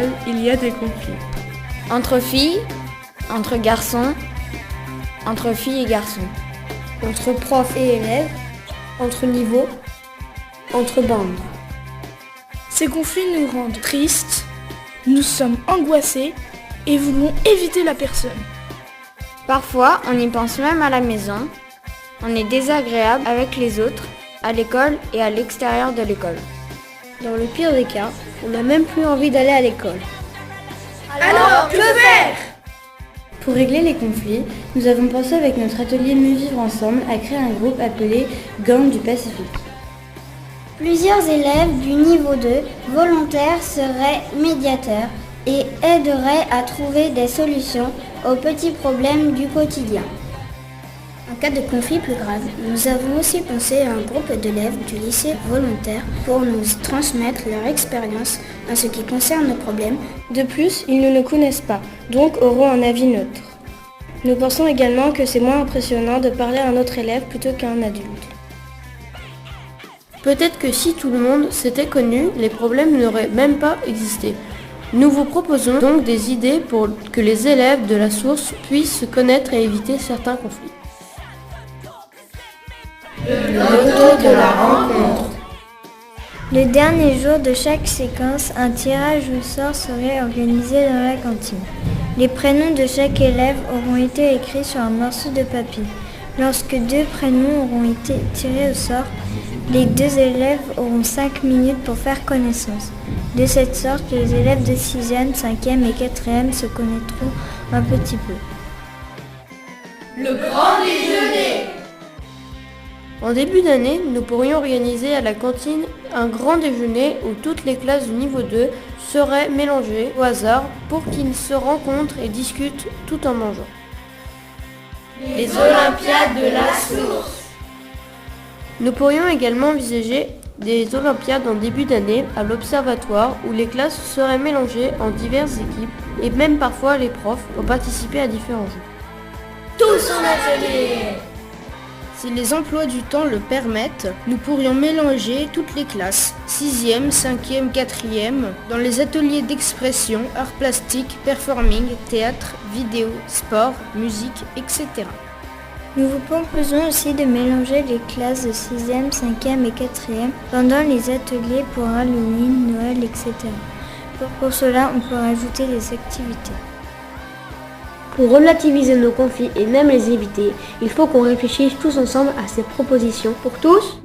l'école, il y a des conflits. Entre filles, entre garçons, entre filles et garçons. Entre profs et élèves, entre niveaux, entre bandes. Ces conflits nous rendent tristes, nous sommes angoissés et voulons éviter la personne. Parfois, on y pense même à la maison. On est désagréable avec les autres, à l'école et à l'extérieur de l'école. Dans le pire des cas, on n'a même plus envie d'aller à l'école. Alors, que faire ? Pour régler les conflits, nous avons pensé avec notre atelier Mieux Vivre Ensemble à créer un groupe appelé Gang du Pacifique. Plusieurs élèves du niveau 2 volontaires seraient médiateurs et aideraient à trouver des solutions aux petits problèmes du quotidien. En cas de conflit plus grave, nous avons aussi pensé à un groupe d'élèves du lycée volontaire pour nous transmettre leur expérience en ce qui concerne nos problèmes. De plus, ils ne nous connaissent pas, donc auront un avis neutre. Nous pensons également que c'est moins impressionnant de parler à un autre élève plutôt qu'à un adulte. Peut-être que si tout le monde s'était connu, les problèmes n'auraient même pas existé. Nous vous proposons donc des idées pour que les élèves de la source puissent se connaître et éviter certains conflits. Le loto de la rencontre. Le dernier jour de chaque séquence, un tirage au sort serait organisé dans la cantine. Les prénoms de chaque élève auront été écrits sur un morceau de papier. Lorsque 2 prénoms auront été tirés au sort, les 2 élèves auront 5 minutes pour faire connaissance. De cette sorte, les élèves de 6e, 5e et 4e se connaîtront un petit peu. Le grand déjeuner. En début d'année, nous pourrions organiser à la cantine un grand déjeuner où toutes les classes du niveau 2 seraient mélangées au hasard pour qu'ils se rencontrent et discutent tout en mangeant. Les Olympiades de la source. Nous pourrions également envisager des Olympiades en début d'année à l'observatoire où les classes seraient mélangées en diverses équipes et même parfois les profs pour participer à différents jeux. Tous en atelier. Si les emplois du temps le permettent, nous pourrions mélanger toutes les classes, 6e, 5e, 4e, dans les ateliers d'expression, arts plastiques, performing, théâtre, vidéo, sport, musique, etc. Nous vous proposons aussi de mélanger les classes de 6e, 5e et 4e pendant les ateliers pour Halloween, Noël, etc. Pour cela, on peut rajouter des activités. Pour relativiser nos conflits et même les éviter, il faut qu'on réfléchisse tous ensemble à ces propositions pour tous.